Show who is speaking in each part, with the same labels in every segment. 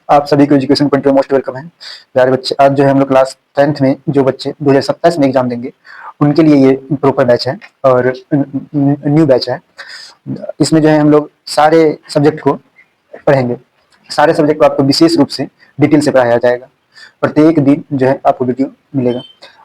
Speaker 1: आप सभी को एजुकेशन पॉइंट में मोस्ट वेलकम है। प्यारे बच्चे, आज जो है हम लोग क्लास 10th में जो बच्चे 2027 में एग्जाम देंगे उनके लिए ये प्रॉपर बैच है और न्यू बैच है। इसमें जो है हम लोग सारे सब्जेक्ट को पढ़ेंगे। सारे सब्जेक्ट को आपको विशेष रूप से डिटेल से पढ़ाया जाएगा। प्रत्येक दिन जो है आपको वीडियो मिलेगा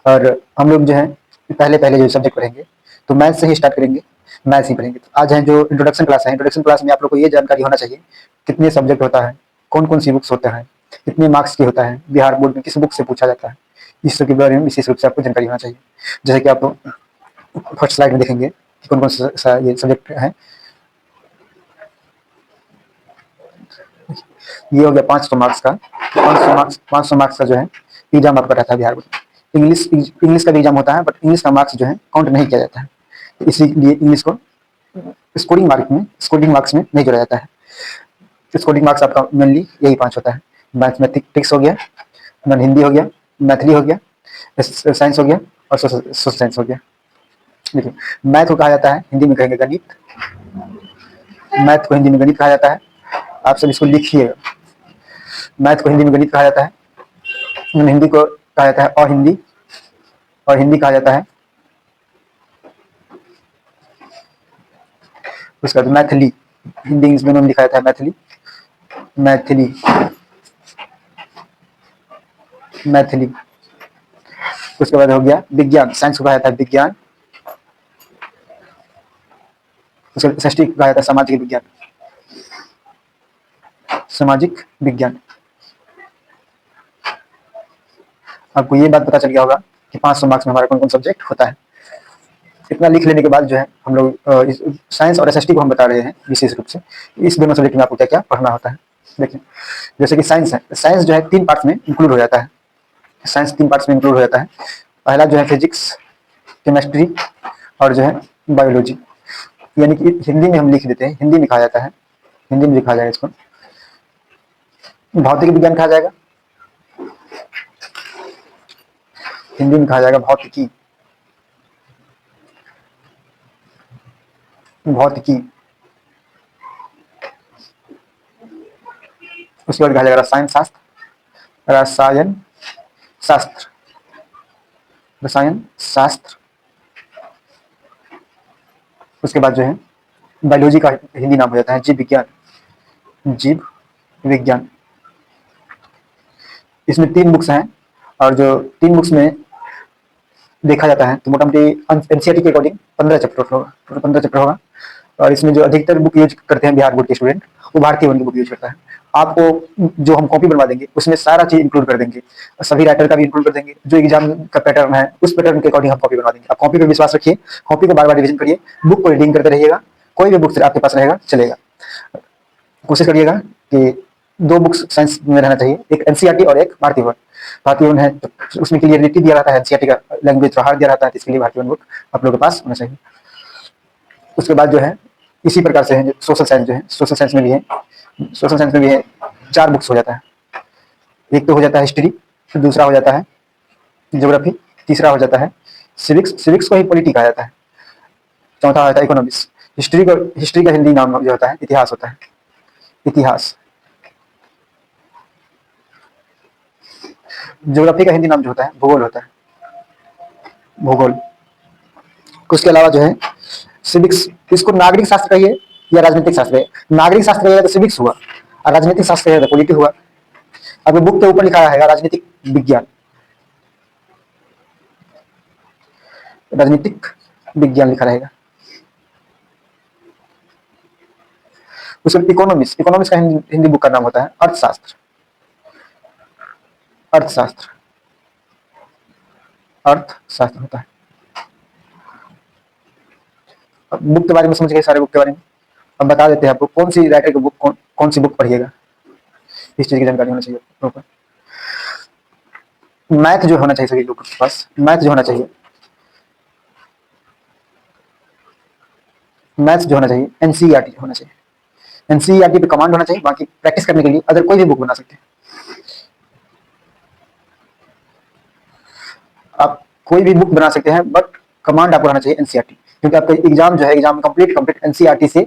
Speaker 1: और हम लोग जो है पहले पहले जो सब्जेक्ट पढ़ेंगे तो मैथ्स से ही स्टार्ट करेंगे। मैथ्स ही पढ़ेंगे। तो आज है जो इंट्रोडक्शन क्लास है, इंट्रोडक्शन क्लास में आप लोग को ये जानकारी होना चाहिए कितने सब्जेक्ट होता है, कौन कौन सी बुक्स होता है, कितने मार्क्स की होता है, बिहार बोर्ड में किस बुक से पूछा जाता है, इस सब के बारे में विशेष रूप से आपको जानकारी होना चाहिए। जैसे कि आप फर्स्ट स्लाइड में देखेंगे कि कौन कौन सा ये सब्जेक्ट है। ये हो गया 500 मार्क्स का। 500 मार्क्स का जो है एग्जाम आपका रहता है बिहार बोर्ड। इंग्लिश का भी एग्जाम होता है, बट इंग्लिश का मार्क्स जो है काउंट नहीं किया जाता है, तो इसीलिए इंग्लिश को स्कोरिंग मार्क्स में नहीं जोड़ा जाता है। स्कोरिंग मार्क्स आपका मेनली यही 5 होता है। मैथमेटिक्स हो गया, हिंदी हो गया, मैथिली हो गया, साइंस हो गया और सोशल साइंस हो गया। देखिए, मैथ को कहा जाता है, हिंदी में कहेंगे गणित। मैथ को हिंदी में गणित कहा जाता है। आप सब इसको लिखिएगा। मैथ को हिंदी में गणित कहा जाता है, हिंदी को कहा जाता है अहिंदी, और हिंदी कहा जाता है उसके बाद मैथिली। हिंदी इंग्लिश दोनों में लिखा जाता है मैथिली, मैथिली, मैथिली। उसके बाद हो गया विज्ञान। साइंस को कहा जाता है विज्ञान। उसके षष्ठी को कहा जाता है सामाजिक विज्ञान, सामाजिक विज्ञान। आपको ये बात पता चल गया होगा कि 500 मार्क्स में हमारा कौन कौन सब्जेक्ट होता है। इतना लिख लेने के बाद जो है हम लोग साइंस और एसएसटी को हम बता रहे हैं विशेष रूप से इस दोनों सब्जेक्ट में आपको क्या क्या पढ़ना होता है। देखिए, जैसे कि साइंस है, साइंस जो है 3 पार्ट्स में इंक्लूड हो जाता है। साइंस 3 पार्ट्स में इंक्लूड हो जाता है। पहला जो है फिजिक्स, केमिस्ट्री और जो है बायोलॉजी। यानी कि हिंदी में हम लिख देते हैं, हिंदी में कहा जाता है, हिंदी में लिखा जाएगा इसको भौतिक विज्ञान कहा जाएगा, हिंदी में कहा जाएगा भौतिकी, भौतिकी। उसके बाद कहा जाएगा रसायन शास्त्र, रसायन शास्त्र, रसायन शास्त्र। उसके बाद जो है बायोलॉजी का हिंदी नाम हो जाता है जीव विज्ञान, जीव विज्ञान। इसमें 3 बुक्स हैं और जो 3 बुक्स में देखा जाता है तो मोटा मोटी एनसीईआरटी के अकॉर्डिंग 15 चैप्टर होगा, 15 चैप्टर होगा। और इसमें जो अधिकतर बुक यूज करते हैं बिहार बोर्ड के स्टूडेंट वो भारतीय वन की बुक यूज करता है। आपको जो हम कॉपी बनवा देंगे उसमें सारा चीज इंक्लूड कर देंगे, सभी राइटर का भी इंक्लूड कर देंगे। जो एग्जाम का पैटर्न है उस पैटर्न के अकॉर्डिंग हम कॉपी बनवा देंगे। आप कॉपी पर विश्वास रखिए, कॉपी को बार बार रिविजन करिए, बुक को रीडिंग करते रहिएगा। कोई भी बुक आपके पास रहेगा चलेगा। कोशिश करिएगा कि 2 बुक्स साइंस में रहना चाहिए, एक एनसीईआरटी और एक भारतीय वन। भारतीय वन है तो उसमें क्लियरिटी दिया रहता है, एनसीईआरटी का लैंग्वेज हार्ड दिया रहता है, इसके लिए भारतीय वन बुक आप लोगों के पास होना चाहिए। उसके बाद जो है इसी प्रकार से है सोशल साइंस जो है, सोशल साइंस में भी है, सोशल साइंस में भी है 4 बुक्स हो जाता है। एक तो हो जाता है हिस्ट्री, फिर दूसरा हो जाता है ज्योग्राफी, तीसरा हो जाता है सिविक्स, सिविक्स को ही पॉलिटी कहा जाता है, चौथा हो जाता है इकोनॉमिक्स। हिस्ट्री का हिंदी नाम जो होता है इतिहास होता है, इतिहास। ज्योग्राफी का हिंदी नाम जो होता है भूगोल होता है, भूगोल। उसके अलावा जो है सिविक्स, इसको नागरिक शास्त्र कहिए या राजनीतिक शास्त्र कहिए। नागरिक शास्त्र कहिएगा तो सिविक्स हुआ और राजनीतिक शास्त्र कहिएगा तो पॉलिटी हुआ। अब बुक के ऊपर लिखा रहेगा राजनीतिक विज्ञान, राजनीतिक विज्ञान लिखा रहेगा। उसमें इकोनॉमिक्स, इकोनॉमिक्स का हिंदी बुक का नाम होता है अर्थशास्त्र, अर्थशास्त्र, अर्थशास्त्र होता है। बुक के बारे में समझ गए, सारे बुक के बारे में। अब बता देते हैं आपको कौन सी राइटर की बुक, कौन सी बुक पढ़िएगा, इस चीज की जानकारी होना चाहिए प्रॉपर। मैथ जो होना चाहिए सभी लोगों के पास, मैथ जो होना चाहिए, मैथ्स जो होना चाहिए एनसीईआरटी होना चाहिए। एनसीईआरटी पे कमांड होना चाहिए, बाकी प्रैक्टिस करने के लिए अदर कोई भी बुक बना सकते हैं। आप कोई भी बुक बना सकते हैं बट कमांड आपको रहना चाहिए एनसीईआरटी, क्योंकि आपका एग्जाम जो है एग्जाम में कंप्लीट एनसीईआरटी से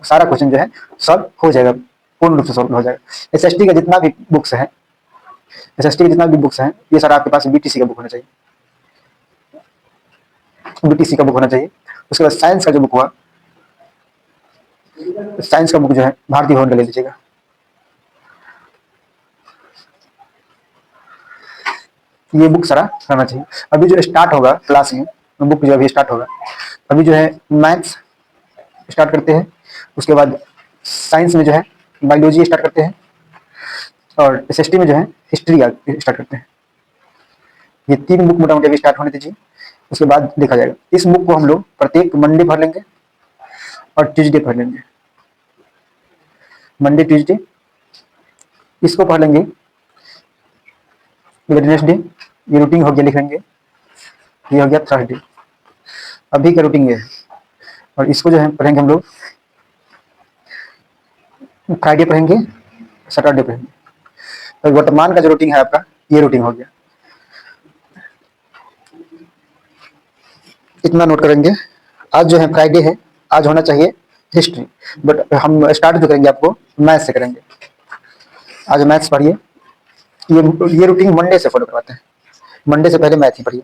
Speaker 1: सारा क्वेश्चन जो है सॉल्व हो जाएगा, पूर्ण रूप से सॉल्व हो जाएगा। एसएसटी का जितना भी बुक्स है, एसएसटी के जितना भी बुक्स हैं, ये सारा आपके पास बीटीसी का बुक होना चाहिए, बीटीसी का बुक होना चाहिए। उसके बाद साइंस का जो बुक हुआ, साइंस का बुक जो है भारतीय भवन का ले लीजिएगा। ये बुक सारा रहना चाहिए। अभी जो स्टार्ट होगा क्लास में, बुक जो अभी स्टार्ट होगा, अभी जो है मैथ्स स्टार्ट करते हैं, उसके बाद साइंस में जो है बायोलॉजी स्टार्ट करते हैं, और एसएसटी में जो है हिस्ट्री स्टार्ट करते हैं। ये 3 बुक मोटा मोटी अभी स्टार्ट होने दीजिए, उसके बाद देखा जाएगा। इस बुक को हम लोग प्रत्येक मंडे पढ़ लेंगे और ट्यूसडे पढ़ लेंगे, मंडे ट्यूसडे इसको पढ़ लेंगे, वेडनेसडे ये रूटीन हो गया लिख लेंगे, ये हो गया थर्सडे, अभी का रूटीन ये है। और इसको जो है पढ़ेंगे हम लोग फ्राइडे पढ़ेंगे, सैटरडे पढ़ेंगे। तो वर्तमान का जो रूटीन है आपका, ये रूटीन हो गया। इतना नोट करेंगे। आज जो है फ्राइडे है, आज होना चाहिए हिस्ट्री, बट हम स्टार्ट जो करेंगे आपको मैथ्स से करेंगे। आज मैथ्स पढ़िए, ये रूटीन मंडे से फॉलो करवाते हैं, मंडे से पहले मैथ ही पढ़िए।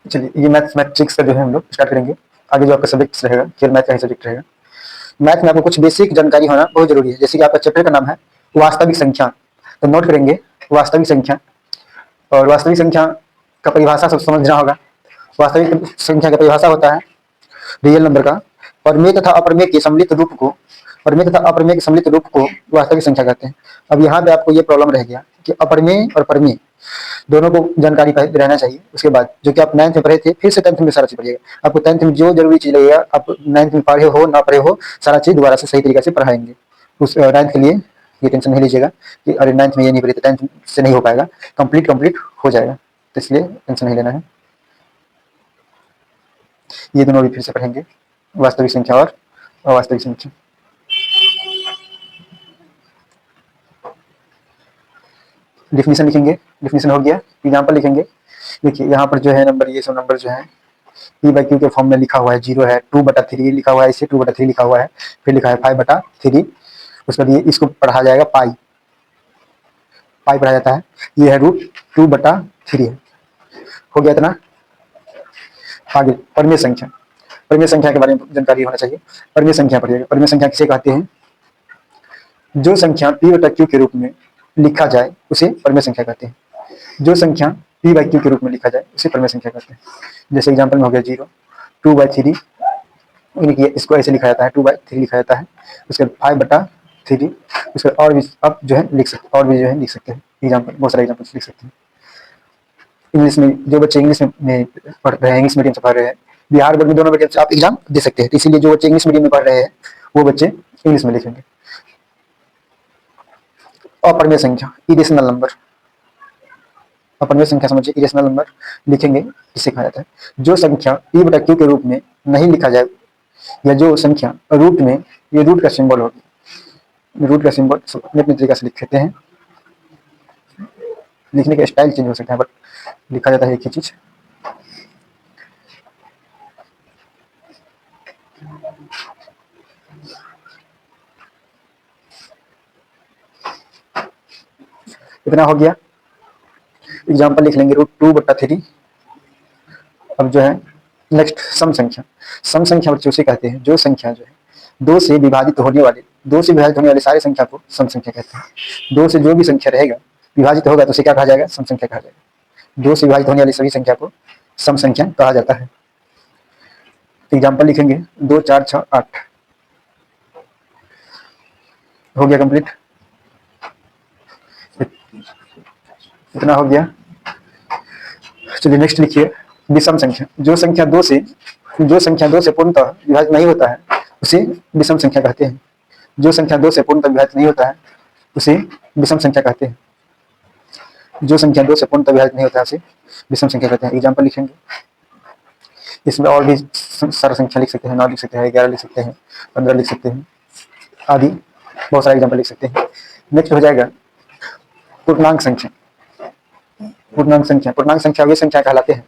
Speaker 1: चलिए, ये मैथमेटिक्स का जो है हम लोग स्टार्ट करेंगे। आगे जो आपका सब्जेक्ट रहेगा, फिर मैथ का ही सब्जेक्ट रहेगा। मैथ में आपको कुछ बेसिक जानकारी होना बहुत जरूरी है। जैसे कि आपका चैप्टर का नाम है वास्तविक संख्या, तो नोट करेंगे वास्तविक संख्या। और वास्तविक संख्या का परिभाषा सब समझना होगा। वास्तविक संख्या का परिभाषा होता है रियल नंबर का परमेय तथा अपरमेय के सम्मिलित रूप को, परमेय तथा अपरमेय के सम्मिलित रूप को वास्तविक संख्या कहते हैं। अब यहाँ पे आपको ये प्रॉब्लम रह गया कि अपरमेय और परमेय दोनों को जानकारी रहना चाहिए। उसके बाद जो कि आप 9th में पढ़े थे, फिर से 10th में सारा चीज पढ़िएगा। आपको 10th में जो जरूरी चीज लगेगा, आप 9th में पढ़े हो ना पढ़े हो, सारा चीज दोबारा से सही तरीके से पढ़ाएंगे। उस 9th के लिए ये टेंशन नहीं लीजिएगा कि अरे 9th में ये नहीं पढ़े तो 10th से नहीं हो पाएगा। कंप्लीट हो जाएगा, तो इसलिए टेंशन नहीं लेना है। ये दोनों भी फिर से पढ़ेंगे, वास्तविक संख्या और अवास्तविक संख्या। डिफिनीशन लिखेंगे, डिफिनीशन हो गया। एग्जाम्पल लिखेंगे। देखिए यहाँ पर जो है नंबर, ये सब नंबर जो है पी बाई क्यू के फॉर्म में लिखा हुआ है, 0 है, 2/3 लिखा हुआ है, इसे 2/3 लिखा हुआ है, फिर लिखा है 5/3। उसके बाद ये इसको पढ़ा जाएगा पाई, पाई पढ़ा जाता है। ये है √2/3 है। हो गया इतना। आगे परमेय संख्या, परमेय संख्या के बारे में जानकारी होना चाहिए। परमेय संख्या पढ़िएगा। परमेय संख्या किसे कहते हैं? जो संख्या p/q के रूप में लिखा जाए उसे परमेय संख्या कहते हैं। जो संख्या p/q के रूप में लिखा जाए उसे परमेय संख्या कहते हैं। जैसे एग्जांपल में हो गया 0, 2/3, इसको ऐसे लिखा जाता है, 2/3 लिखा जाता है। उसके बाद 5/3, उसके और भी आप जो है लिख सकते, और भी जो है लिख सकते हैं। एग्जाम्पल, बहुत सारे एग्जाम्पल लिख सकते हैं। इंग्लिश में जो बच्चे इंग्लिश में पढ़ रहे हैं, इंग्लिश मीडियम से पढ़ रहे हैं, बिहार बोर्ड में दोनों मीडियम से आप एग्जाम दे सकते हैं। तो इसीलिए जो बच्चे इंग्लिश मीडियम में पढ़ रहे हैं वो बच्चे इंग्लिश में लिखेंगे। अपरमेय संख्या, इरेशनल नंबर, अपरमेय संख्या समझिए, इरेशनल नंबर लिखेंगे। इसे कहा जाता है जो संख्या p/q के रूप में नहीं लिखा जाए, या जो संख्या रूट में, ये रूट का सिंबल होगी, रूट का सिंबल अपने अपने तरीके से लिख लेते हैं। लिखने का स्टाइल चेंज हो सकता है, बट लिखा जाता है एक ही चीज। इतना हो गया। एग्जाम्पल लिख लेंगे √2/3। अब जो है नेक्स्ट सम संख्या। सम संख्या बच्चों से कहते हैं जो संख्या जो है दो से विभाजित होने वाले सारी संख्या को सम संख्या कहते हैं। दो से जो भी संख्या रहेगा विभाजित होगा तो उसे क्या कहा जाएगा? सम संख्या कहा जाएगा। दो से विभाजित होने वाली सभी संख्या को सम संख्या कहा जाता है। एग्जाम्पल लिखेंगे 2, 4, 6, 8। हो गया कंप्लीट। इतना हो गया। चलिए नेक्स्ट लिखिए विषम संख्या। जो संख्या दो से पूर्णतः विभाजित नहीं होता है उसे विषम संख्या कहते हैं। जो संख्या दो से पूर्णतः विभाजित नहीं होता है उसे विषम संख्या कहते हैं। जो संख्या दो से पूर्णतः विभाजित नहीं होता है उसे विषम संख्या कहते हैं। एग्जाम्पल लिखेंगे। इसमें और भी सारा संख्या लिख सकते हैं, 9 लिख सकते हैं, 11 लिख सकते हैं, 15 लिख सकते हैं, आदि बहुत सारे एग्जाम्पल लिख सकते हैं। नेक्स्ट हो जाएगा पूर्णांक संख्या। पूर्णांक संख्या वे संख्या कहलाते हैं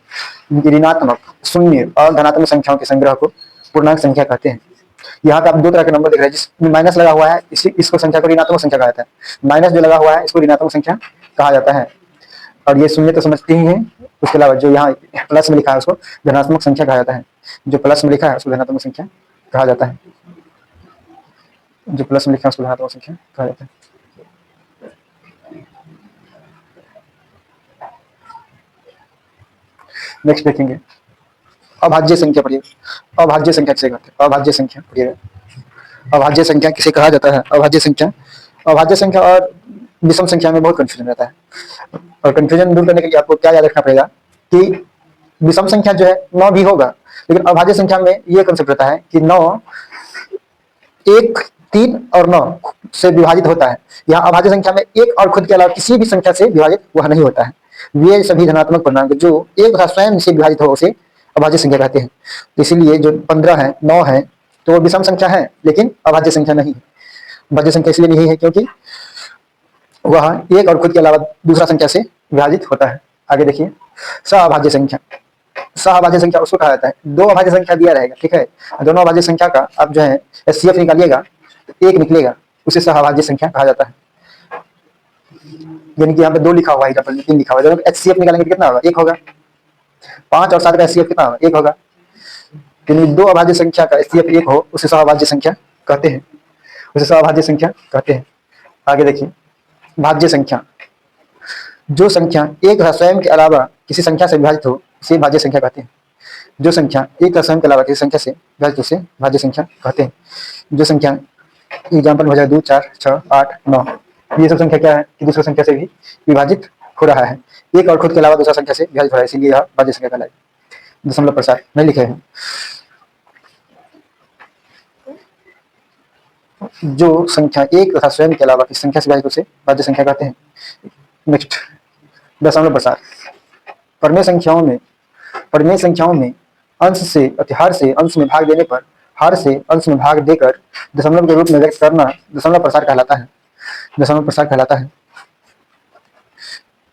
Speaker 1: जिनकी ऋणात्मक, शून्य और धनात्मक संख्याओं के संग्रह को पूर्णांक संख्या कहते हैं। यहाँ पे आप दो तरह के नंबर देख रहे हैं, जिसमें माइनस लगा हुआ है इसको संख्या को ऋणात्मक संख्या कहा जाता है। माइनस जो लगा हुआ है इसको ऋणात्मक संख्या कहा जाता है। और ये शून्य तो समझते ही हैं। उसके अलावा जो यहाँ प्लस में लिखा है उसको धनात्मक संख्या कहा जाता है। जो प्लस में लिखा है उसको धनात्मक संख्या कहा जाता है। जो प्लस में लिखा है उसको धनात्मक संख्या कहा जाता है। नेक्स्ट देखेंगे अभाज्य संख्या पढ़िए। अभाज्य संख्या किसे कहते हैं? अभाज्य संख्या पढ़िएगा। अभाज्य संख्या किसे कहा जाता है? अभाज्य संख्या और विषम संख्या में बहुत कंफ्यूजन रहता है। और कंफ्यूजन दूर करने के लिए आपको क्या याद रखना पड़ेगा कि विषम संख्या जो है 9 भी होगा, लेकिन अभाज्य संख्या में ये कंसेप्ट रहता है कि 9 1, 3 और 9 से विभाजित होता है। यहाँ अभाज्य संख्या में 1 और खुद के अलावा किसी भी संख्या से विभाजित वह नहीं होता है। वे सभी धनात्मक पूर्णांक जो एक तथा स्वयं से विभाजित हो उसे अभाज्य संख्या कहते हैं। इसीलिए जो 15 है, 9 है, तो वो विषम संख्या है लेकिन अभाज्य संख्या नहीं है। अभाज्य संख्या इसलिए नहीं है क्योंकि वह एक और खुद के अलावा दूसरा संख्या से विभाजित होता है। आगे देखिए सहअभाज्य संख्या। सहअभाज्य संख्या उसको कहा जाता है, दो अभाज्य संख्या दिया रहेगा, ठीक है, दोनों अभाज्य संख्या का आप जो है एचसीएफ निकालिएगा तो 1 निकलेगा, उसे सहअभाज्य संख्या कहा जाता है। यानी कि यहाँ पे 2 लिखा हुआ है, 3 लिखा हुआ है, दोनों एचसीएफ निकालेंगे तो कितना होगा? 1 होगा। 5 और 7 का एचसीएफ कितना होगा? 1 होगा। यानी दो अभाज्य संख्या का एचसीएफ 1 हो उसे सहअभाज्य संख्या कहते हैं, उसे सहअभाज्य संख्या कहते हैं। आगे देखिए भाज्य संख्या। जो संख्या एक तथा स्वयं के अलावा किसी संख्या से विभाजित हो उसे भाज्य संख्या कहते हैं। जो संख्या एक तथा स्वयं के अलावा किसी संख्या से विभाजित हो उसे भाज्य संख्या कहते हैं। जो संख्या एग्जाम्पल हो जाए 2, 4, 6, 8, 9, ये सब संख्या क्या है कि दूसरी संख्या से भी विभाजित हो रहा है, एक और खुद के अलावा दूसरा संख्या से विभाजित हो रहा है, इसीलिए यह भाज्य संख्या कहलाएगी। दशमलव प्रसार नहीं लिखे हैं। जो संख्या एक तथा स्वयं के अलावा किसी संख्या से विभाजित उसे भाज्य संख्या कहते हैं। नेक्स्ट दशमलव प्रसार। परिमेय संख्याओं में अंश से हर से अंश में भाग देने पर हर से अंश में भाग देकर दशमलव के रूप में व्यक्त करना दशमलव प्रसार कहलाता है। दशमलव प्रसार कहलाता है।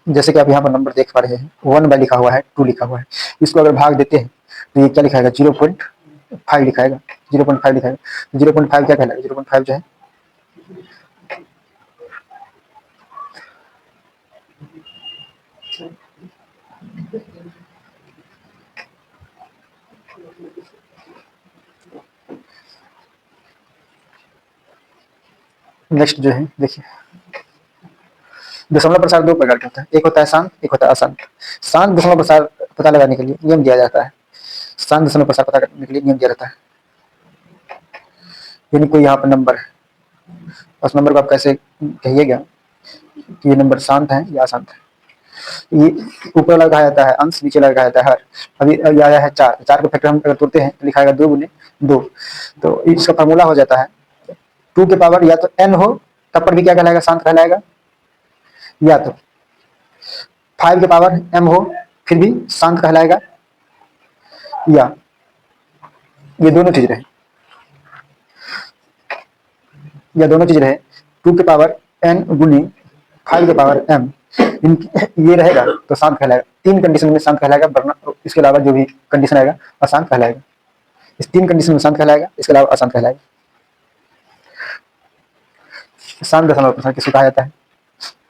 Speaker 1: जैसे कि आप यहाँ पर नंबर देख पा रहे हैं 1 लिखा हुआ है, 2 लिखा हुआ है, इसको अगर भाग देते हैं तो ये क्या लिखाएगा? 0.5 लिखाएगा। 0.5 लिखाएगा। 0.5 क्या कहलाएगा? 0.5 जो है नेक्स्ट जो है देखिए दशमलव प्रसार 2 प्रकार का होता है, एक होता है शांत, एक होता है अशांत। शांत दशमलव प्रसार पता लगाने के लिए नियम दिया जाता है। शांत दशमलव प्रसार पता करने के लिए नियम दिया जाता है। यानी कोई यहाँ पर नंबर है, उस नंबर को आप कैसे कहिएगा कि ये नंबर शांत है या अशांत है? ये ऊपर लगाया जाता है अंश, नीचे लगाया जाता है हर। अभी आया है 4, 4 के फैक्टर हम अगर तोड़ते हैं तो लिखाएगा 2 गुने 2, तो इसका फार्मूला हो जाता है 2 के पावर या तो n हो तब पर भी क्या कहलाएगा? शांत कहलाएगा, या तो 5 के पावर m हो फिर भी शांत कहलाएगा, या ये दोनों चीज रहे, 2 के पावर n गुनी 5 के पावर m ये रहेगा तो शांत कहलाएगा। 3 कंडीशन में शांत कहलाएगा, वरना इसके अलावा जो भी कंडीशन आएगा अशांत कहलाएगा। इस 3 कंडीशन में शांत कहलाएगा, इसके अलावा अशांत कहलाएगा। शांत दशमलव प्रसार किसको कहा जाता है?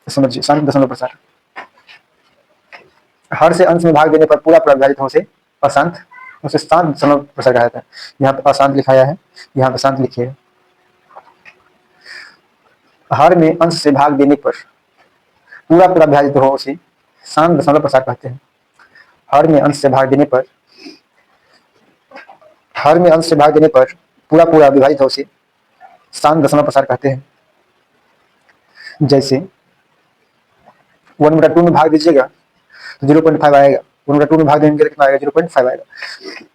Speaker 1: समझिए शांत दशमलव प्रसार हर से अंश में भाग देने पर पूरा विभाजित हो उसे अशांत, उसे शांत दशमलव प्रसार कहा जाता है। यहाँ पे अशांत लिखाया है, यहाँ पे शांत लिखिए। हर में अंश से भाग देने पर पूरा विभाजित हो उसे शांत दशमलव प्रसार कहते हैं। हर में अंश से भाग देने पर पूरा विभाजित हो उसे शांत दशमलव प्रसार कहते हैं। जैसे 1/2 में भाग दीजिएगा तो 0.5 आएगा, 1/2 में भाग देंगे तो कितना आएगा? 0.5 आएगा।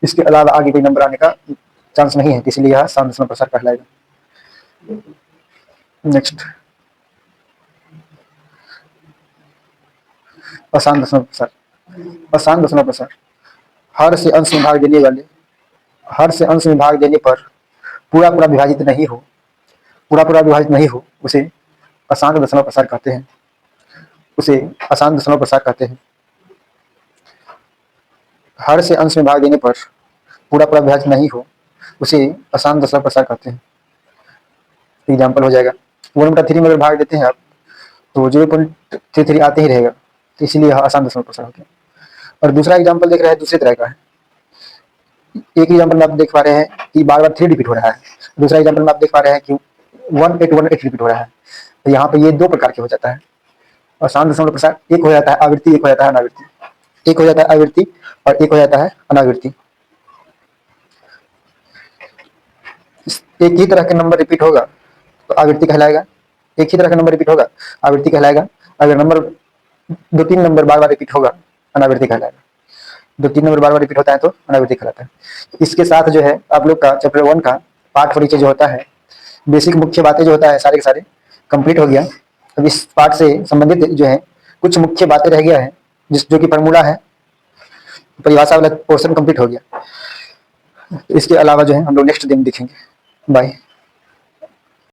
Speaker 1: इसके अलावा आगे कोई नंबर आने का चांस नहीं है, इसलिए यह शांत दशमलव प्रसार कहलाएगा। नेक्स्ट अशांत दशमलव प्रसार। अशांत दशमलव प्रसार हर से अंश में भाग देने पर पूरा विभाजित नहीं हो उसे अशांत दशमलव प्रसार कहते हैं। हर से अंश में भाग देने पर पूरा पूरा विभाज्य नहीं हो उसे अशांत दशमलव प्रसार कहते हैं। एग्जाम्पल हो जाएगा 1/3 में अगर भाग देते हैं आप तो 0.33 आते ही रहेगा, तो इसीलिए यह अशांत दशमलव प्रसार होते हैं। और दूसरा एग्जाम्पल देख रहे हैं दूसरे तरह का है। एक एग्जाम्पल में आप देख पा रहे हैं कि बार बार 3 रिपीट हो रहा है, दूसरा एग्जाम्पल में आप देख पा रहे हैं कि 1818 रिपीट हो रहा है। तो यहाँ पे ये दो प्रकार के हो जाता है। और शांत दशमलव प्रसार एक हो जाता है आवृत्ति, एक हो जाता है अनावृत्ति। एक हो जाता है आवृत्ति और एक हो जाता है अनावृत्ति। एक ही तरह के नंबर रिपीट होगा तो आवृत्ति कहलाएगा, एक ही तरह का नंबर रिपीट होगा आवृत्ति कहलाएगा। अगर नंबर 2-3 नंबर बार बार रिपीट होगा अनावृत्ति कहलाएगा। 2-3 नंबर बार बार रिपीट होता है तो अनावृत्ति कहलाता है। इसके साथ जो है आप लोग का चैप्टर 1 का पाठ परिचय जो होता है, बेसिक मुख्य बातें जो होता है सारे के सारे कंप्लीट हो गया। अब इस पाठ से संबंधित जो है कुछ मुख्य बातें रह गया है, जो कि फॉर्मूला है, परिभाषा वाला पोर्शन कंप्लीट हो गया। इसके अलावा जो है हम लोग नेक्स्ट दिन देखेंगे। बाय।